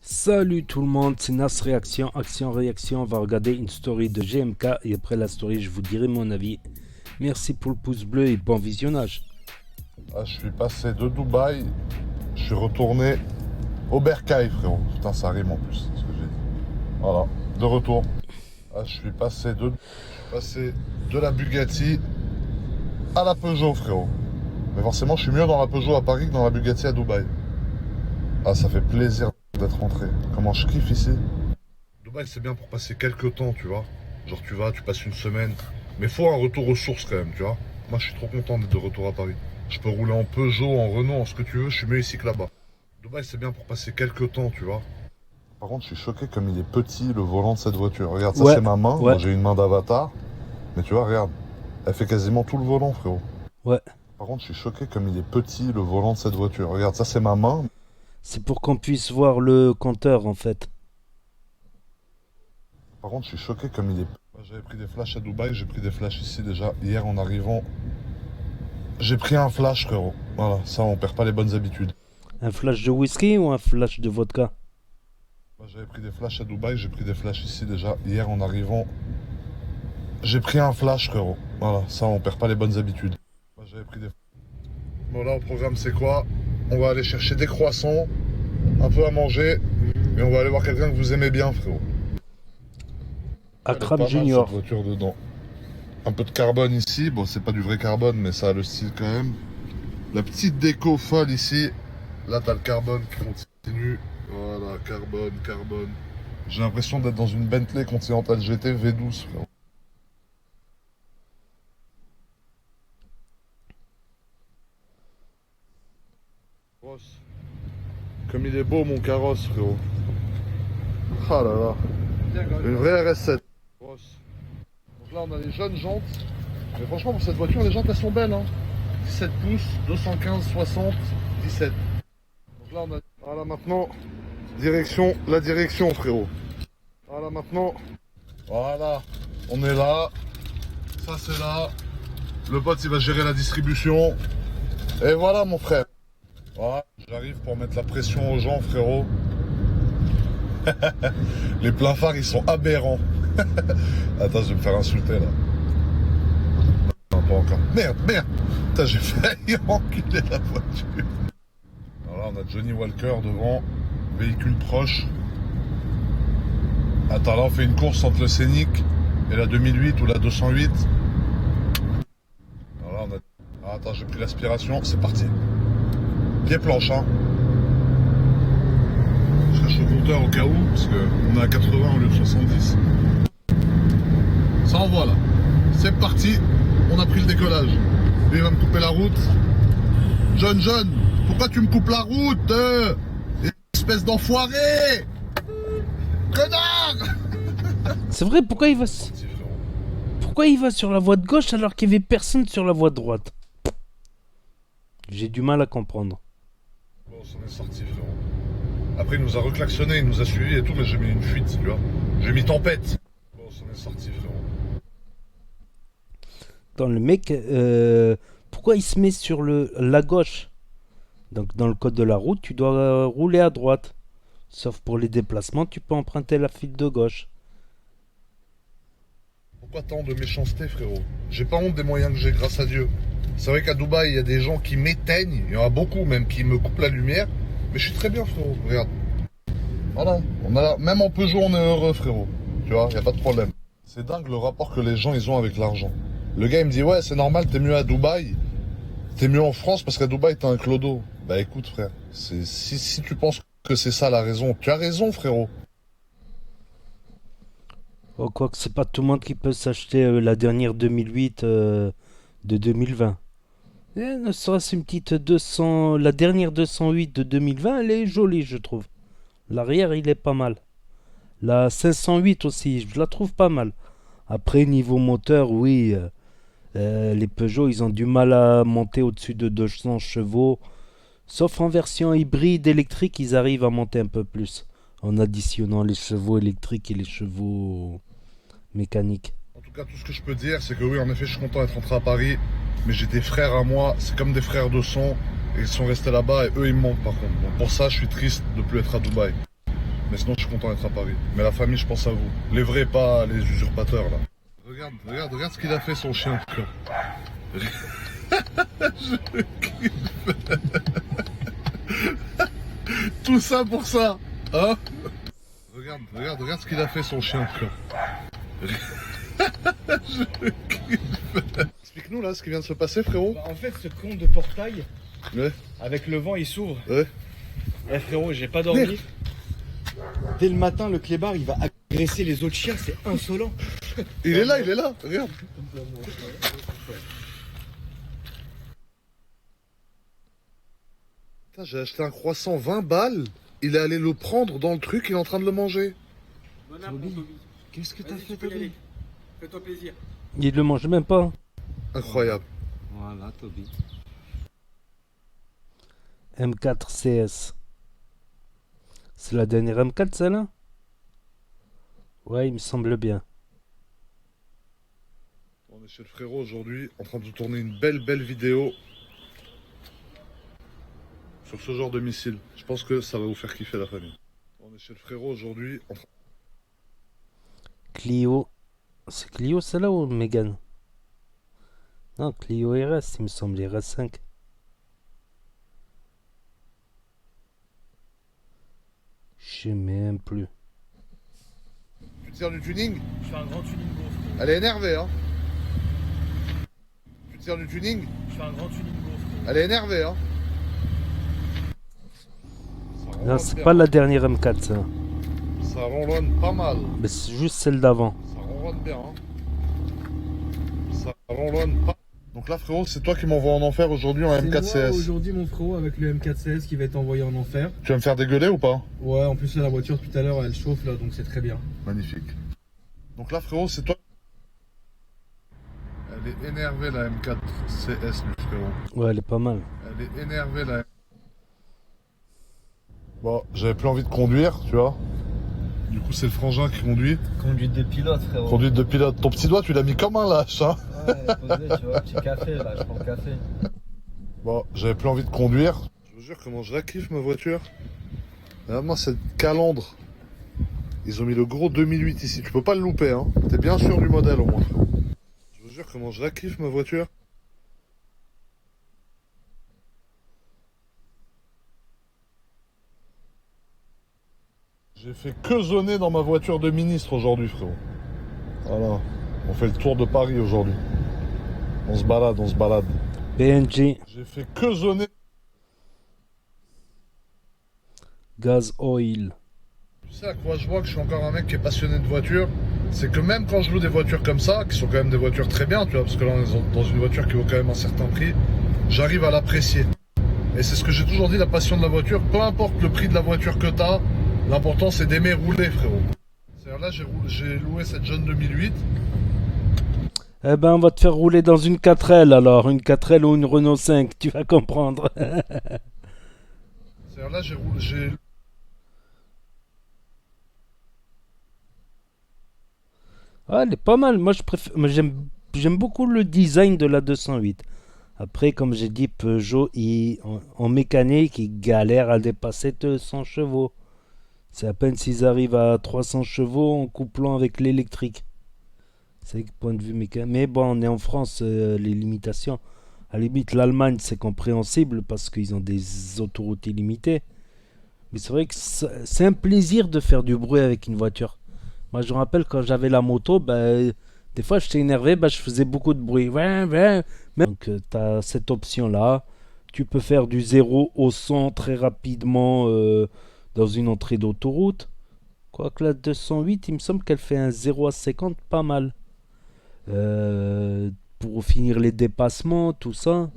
Salut tout le monde, c'est Nas Réaction, Action-Réaction. On va regarder une story de GMK et après la story, je vous dirai mon avis. Merci pour le pouce bleu et bon visionnage. Je suis passé de Dubaï, je suis retourné au Bercail, frérot. Putain, ça rime en plus, ce que j'ai dit. Voilà, de retour. Je suis passé de la Bugatti à la Peugeot, frérot. Mais forcément, je suis mieux dans la Peugeot à Paris que dans la Bugatti à Dubaï. Ça fait plaisir d'être rentré. Comment je kiffe ici. Dubaï, c'est bien pour passer quelques temps, tu vois. Genre, tu passes une semaine. Mais faut un retour aux sources quand même, tu vois. Moi, je suis trop content d'être de retour à Paris. Je peux rouler en Peugeot, en Renault, en ce que tu veux, je suis mieux ici que là-bas. Dubaï, c'est bien pour passer quelques temps, tu vois. Par contre, je suis choqué comme il est petit, le volant de cette voiture. Regarde, ça Ouais, c'est ma main. ouais. Moi, j'ai une main d'avatar. Mais tu vois, regarde. Elle fait quasiment tout le volant, frérot. Ouais, Par contre, je suis choqué comme il est petit, le volant de cette voiture. Regarde, ça c'est ma main. c'est pour qu'on puisse voir le compteur en fait. Par contre, je suis choqué comme il est... J'avais pris des flashs à Dubaï, j'ai pris des flashs ici déjà. Hier, en arrivant, j'ai pris un flash, frérot. Voilà, ça, on perd pas les bonnes habitudes. Un flash de whisky ou un flash de vodka? J'avais pris des flashs à Dubaï, j'ai pris des flashs ici déjà. Hier, en arrivant, j'ai pris un flash, frérot. Voilà, ça, on perd pas les bonnes habitudes. J'avais pris des... Bon, là, au programme, c'est quoi? On va aller chercher des croissants, un peu à manger, et on va aller voir quelqu'un que vous aimez bien, frérot. Akram Elle est pas mal, Junior. cette voiture dedans. Un peu de carbone ici. Bon, c'est pas du vrai carbone, mais ça a le style quand même. La petite déco folle ici. Là, t'as le carbone qui continue. Voilà, carbone. J'ai l'impression d'être dans une Bentley Continental GT V12, frérot. Carrosse. Comme il est beau, mon carrosse, frérot. Ah là là. Une vraie RS7. Donc là, on a les jeunes jantes. Mais franchement, pour cette voiture, les jantes, elles sont belles. Hein. 17 pouces, 215, 60, 17. Donc là, on a... Voilà, maintenant, la direction, frérot. Voilà, maintenant. Voilà, on est là. Ça, c'est là. Le pote, il va gérer la distribution. Et voilà, mon frère. Voilà, j'arrive pour mettre la pression aux gens, frérot. Les pleins phares, ils sont aberrants. Attends, je vais me faire insulter, là. Non, pas encore. Merde. Putain, j'ai failli enculer la voiture. Alors là, on a Johnny Walker devant. Véhicule proche. Attends, là, on fait une course entre le Scénic et la 2008 ou la 208. Alors là, on a... Ah, attends, j'ai pris l'aspiration. C'est parti. Pied planche, hein. Je cherche le compteur au cas où, parce qu'on est à 80 au lieu de 70. Ça envoie là. C'est parti. On a pris le décollage. Lui, il va me couper la route. John, pourquoi tu me coupes la route, espèce d'enfoiré, connard. C'est vrai, pourquoi il va sur la voie de gauche alors qu'il n'y avait personne sur la voie de droite? J'ai du mal à comprendre. Bon, on s'en est sorti, frérot. Après, il nous a reclaxonné, il nous a suivis et tout, mais j'ai mis une fuite, tu vois. J'ai mis tempête. Bon, on s'en est sorti, frérot. Dans le mec, pourquoi il se met sur la gauche? Donc dans le code de la route, tu dois rouler à droite. Sauf pour les déplacements, tu peux emprunter la file de gauche. Pourquoi tant de méchanceté, frérot? J'ai pas honte des moyens que j'ai, grâce à Dieu. C'est vrai qu'à Dubaï, il y a des gens qui m'éteignent, il y en a beaucoup même qui me coupent la lumière, mais je suis très bien, frérot, regarde. Voilà, même en Peugeot, on est heureux, frérot. Tu vois, y a pas de problème. C'est dingue le rapport que les gens, ils ont avec l'argent. Le gars, il me dit, ouais, c'est normal, t'es mieux à Dubaï, t'es mieux en France parce qu'à Dubaï, t'as un clodo. Bah écoute, frère, si tu penses que c'est ça la raison, tu as raison, frérot. Oh, quoique c'est pas tout le monde qui peut s'acheter la dernière 2008 de 2020. Ne serait-ce une petite 200, la dernière 208 de 2020, elle est jolie, je trouve. L'arrière, il est pas mal. La 508 aussi, je la trouve pas mal. Après, niveau moteur, oui, les Peugeot, ils ont du mal à monter au-dessus de 200 chevaux. Sauf en version hybride électrique, ils arrivent à monter un peu plus. En additionnant les chevaux électriques et les chevaux mécaniques. En tout cas, tout ce que je peux dire, c'est que oui, en effet, je suis content d'être rentré à Paris. Mais j'ai des frères à moi, c'est comme des frères de sang. Et ils sont restés là-bas et eux, ils me manquent par contre. Donc pour ça, je suis triste de ne plus être à Dubaï. Mais sinon, je suis content d'être à Paris. Mais la famille, je pense à vous. Les vrais, pas les usurpateurs, là. Regarde ce qu'il a fait, son chien, frère. Je kiffe. Tout ça pour ça, hein? Regarde ce qu'il a fait, son chien, frère. Je kiffe. Explique-nous, là, ce qui vient de se passer, frérot. Bah, en fait, ce con de portail, Ouais. avec le vent, il s'ouvre. Ouais. Eh frérot, j'ai pas dormi. Merde. Dès le matin, le clébard, il va agresser les autres chiens, c'est insolent. Il est là, regarde. Putain, j'ai acheté un croissant 20 balles. Il est allé le prendre dans le truc, il est en train de le manger. Bon app, Toby. Qu'est-ce que t'as fait, Toby? Fais-toi plaisir. Il le mange même pas. Incroyable. Voilà, Toby. M4 CS. C'est la dernière M4 celle-là? Ouais, il me semble bien. On est chez le frérot aujourd'hui, en train de tourner une belle vidéo sur ce genre de missile. Je pense que ça va vous faire kiffer la famille. On est chez le frérot aujourd'hui, en train... Clio. C'est Clio celle-là ou Mégane? Non, Clio RS, il me semble, RS5. Je sais même plus. Tu tires du tuning? Je fais un grand tuning gros. Elle est énervée, hein? Tu tires du tuning? Je fais un grand tuning gros. Elle est énervée, hein? Ça Non, ronronne c'est bien. pas la dernière M4 ça. Ça ronronne pas mal. Mais c'est juste celle d'avant. Ça ronronne bien, hein? Ça ronronne pas. Donc là, frérot, c'est toi qui m'envoie en enfer aujourd'hui en C'est moi M4CS. aujourd'hui, mon frérot, avec le M4CS qui va être envoyé en enfer. Tu vas me faire dégueuler ou pas? Ouais, en plus, là, la voiture, depuis tout à l'heure, elle chauffe, là, donc c'est très bien. Magnifique. Donc là, frérot, c'est toi. Elle est énervée, la M4CS, lui, frérot. Ouais, elle est pas mal. Elle est énervée, la... Bon, j'avais plus envie de conduire, tu vois. Du coup, c'est le frangin qui conduit. Conduite de pilote, frérot. Conduite de pilote. Ton petit doigt, tu l'as mis comme un lâche, hein. Ouais, posé, tu vois, petit café, là, je prends le café. Bon, j'avais plus envie de conduire. Je vous jure comment je la kiffe, ma voiture. Regarde-moi cette calandre. Ils ont mis le gros 2008 ici. Tu peux pas le louper, hein. T'es bien sûr du modèle, au moins. Je vous jure comment je la kiffe, ma voiture. J'ai fait que zoner dans ma voiture de ministre aujourd'hui, frérot. Voilà. On fait le tour de Paris aujourd'hui. On se balade. BNG, J'ai fait que zoner. Gaz Oil. Tu sais à quoi je vois que je suis encore un mec qui est passionné de voitures? C'est que même quand je loue des voitures comme ça, qui sont quand même des voitures très bien, tu vois, parce que là on est dans une voiture qui vaut quand même un certain prix, j'arrive à l'apprécier. Et c'est ce que j'ai toujours dit, la passion de la voiture, peu importe le prix de la voiture que t'as, l'important c'est d'aimer rouler, frérot. C'est-à-dire là j'ai loué cette jeune 2008. Eh ben, on va te faire rouler dans une 4L alors. Une 4L ou une Renault 5, tu vas comprendre. C'est-à-dire là j'ai... Ah, elle est pas mal. Moi, je préfère. Moi, j'aime beaucoup le design de la 208. Après, comme j'ai dit, Peugeot, en mécanique, ils galèrent à dépasser 200 chevaux. C'est à peine s'ils arrivent à 300 chevaux en couplant avec l'électrique. C'est le point de vue mécanique. Mais bon, on est en France, les limitations. À la limite, l'Allemagne, c'est compréhensible parce qu'ils ont des autoroutes illimitées. Mais c'est vrai que c'est un plaisir de faire du bruit avec une voiture. Moi, je me rappelle quand j'avais la moto, ben, des fois, j'étais énervé, ben, je faisais beaucoup de bruit. Ouais, ouais. Donc, tu as cette option-là. Tu peux faire du 0 au 100 très rapidement dans une entrée d'autoroute. Quoique la 208, il me semble qu'elle fait un 0 à 50 pas mal. Pour finir les dépassements, tout ça.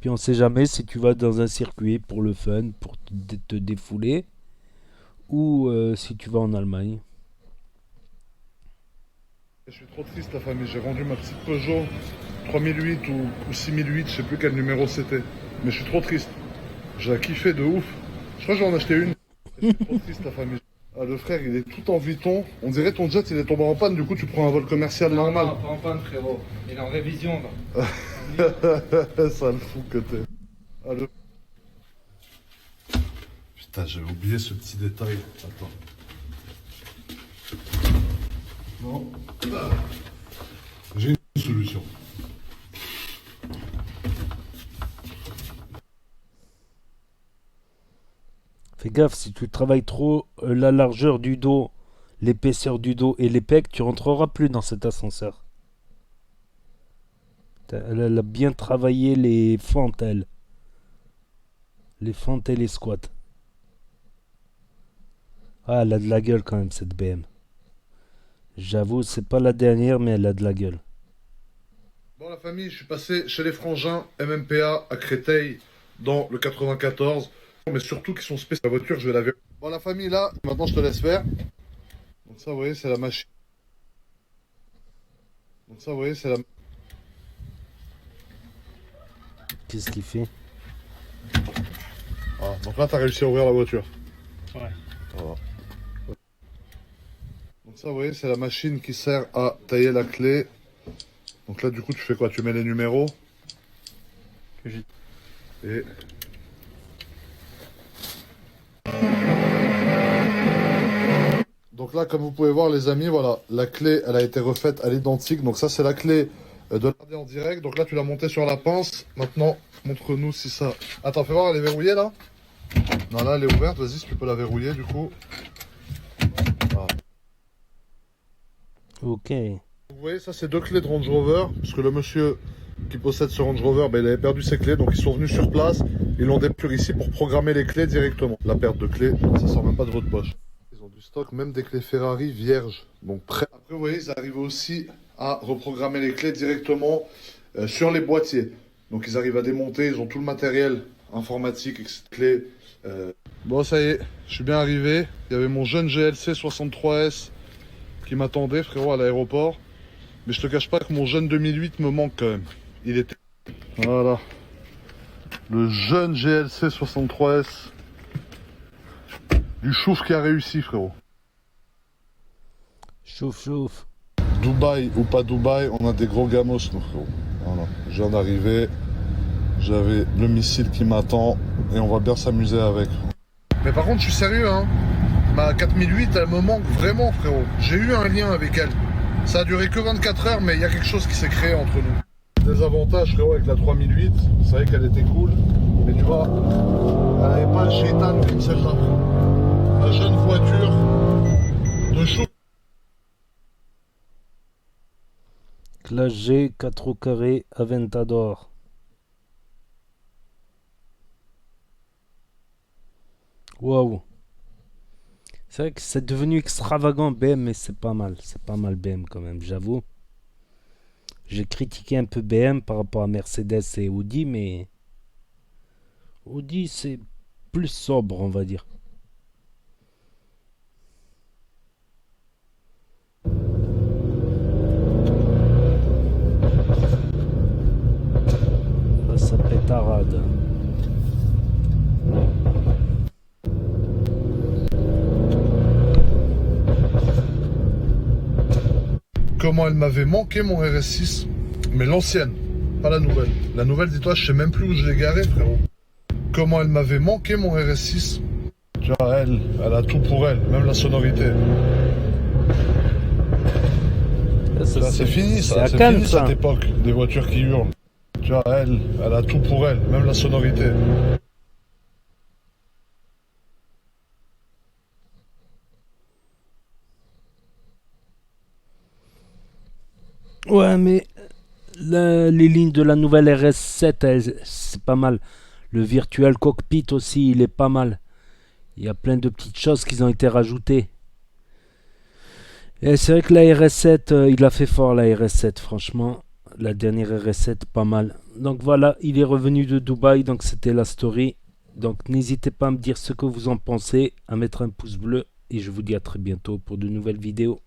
Puis on sait jamais si tu vas dans un circuit pour le fun, pour te défouler, ou si tu vas en Allemagne. Je suis trop triste, la famille. J'ai rendu ma petite Peugeot 3008 ou 6008, je sais plus quel numéro c'était. Mais je suis trop triste. J'ai kiffé de ouf. Je crois que j'en ai acheté une. Je suis trop triste, la famille. Ah, le frère, il est tout en Vuitton. On dirait ton jet, il est tombé en panne. Du coup, tu prends un vol commercial normal. Non, pas en panne, frérot. Il est en révision, là. Ça le fout que t'es. Ah, Putain, j'avais oublié ce petit détail. Attends. Non. J'ai une solution. Fais gaffe, si tu travailles trop la largeur du dos, l'épaisseur du dos et les pecs, tu rentreras plus dans cet ascenseur. Elle a bien travaillé les fentes, elle. Les fentes et les squats. Ah, elle a de la gueule quand même, cette BM. J'avoue, c'est pas la dernière, mais elle a de la gueule. Bon, la famille, je suis passé chez les frangins MMPA à Créteil dans le 94. Mais surtout qui sont spéciaux. La voiture, je vais la verrouiller. Bon, la famille, là, maintenant je te laisse faire. Donc, ça, vous voyez, c'est la machine. Donc, ça, vous voyez, c'est la. Qu'est-ce qu'il fait? Ah, donc là, t'as réussi à ouvrir la voiture. Ouais. Voilà. Donc, ça, vous voyez, c'est la machine qui sert à tailler la clé. Donc là, du coup, tu fais quoi? Tu mets les numéros. Et. Donc là, comme vous pouvez voir, les amis, voilà, la clé, elle a été refaite à l'identique. Donc ça, c'est la clé de la garder en direct. Donc là, tu l'as montée sur la pince. Maintenant, montre-nous si ça... Attends, fais voir, elle est verrouillée, là? Non, là, elle est ouverte. Vas-y, si tu peux la verrouiller, du coup. Voilà. Ok. Vous voyez, ça, c'est deux clés de Range Rover. Parce que le monsieur qui possède ce Range Rover, ben, il avait perdu ses clés. Donc, ils sont venus sur place. Ils l'ont dépuré ici pour programmer les clés directement. La perte de clés, ça sort même pas de votre poche. Ils ont du stock, même des clés Ferrari vierges. Donc, prêt. Après, vous voyez, ils arrivent aussi à reprogrammer les clés directement sur les boîtiers. Donc, ils arrivent à démonter. Ils ont tout le matériel informatique, etc. Clés. Bon, ça y est, je suis bien arrivé. Il y avait mon jeune GLC 63S qui m'attendait, frérot, à l'aéroport. Mais je te cache pas que mon jeune 2008 me manque quand même. Il était... Voilà. Le jeune GLC 63S. Du chouf qui a réussi, frérot. Chauffe, chauffe. Dubaï ou pas Dubaï, on a des gros gamos, nous, frérot. Voilà. Je viens d'arriver. J'avais le missile qui m'attend. Et on va bien s'amuser avec. Mais par contre, je suis sérieux, hein. Ma 4008, elle me manque vraiment, frérot. J'ai eu un lien avec elle. Ça a duré que 24 heures, mais il y a quelque chose qui s'est créé entre nous. Des avantages, frérot, avec la 3008. C'est vrai qu'elle était cool. Mais tu vois, elle n'avait pas le chétan comme celle-là. La jeune voiture de chou. Classe G, 4 au carré, Aventador. Waouh. C'est vrai que c'est devenu extravagant BM, mais c'est pas mal. C'est pas mal BM quand même, j'avoue. J'ai critiqué un peu BM par rapport à Mercedes et Audi, mais Audi c'est plus sobre, on va dire. Ça pétarade. Comment elle m'avait manqué mon RS6. Mais l'ancienne, pas la nouvelle. La nouvelle, dis-toi, je sais même plus où je l'ai garée, frérot. Comment elle m'avait manqué mon RS6. Tu vois, elle a tout pour elle, même la sonorité. Ça, c'est fini, ça. C'est fini cette époque des voitures qui hurlent. Tu vois, elle a tout pour elle, même la sonorité. Ouais, mais les lignes de la nouvelle RS7, c'est pas mal. Le Virtual Cockpit aussi, il est pas mal. Il y a plein de petites choses qui ont été rajoutées. Et c'est vrai que la RS7, il a fait fort la RS7, franchement. La dernière RS7, pas mal. Donc voilà, il est revenu de Dubaï, donc c'était la story. Donc n'hésitez pas à me dire ce que vous en pensez, à mettre un pouce bleu. Et je vous dis à très bientôt pour de nouvelles vidéos.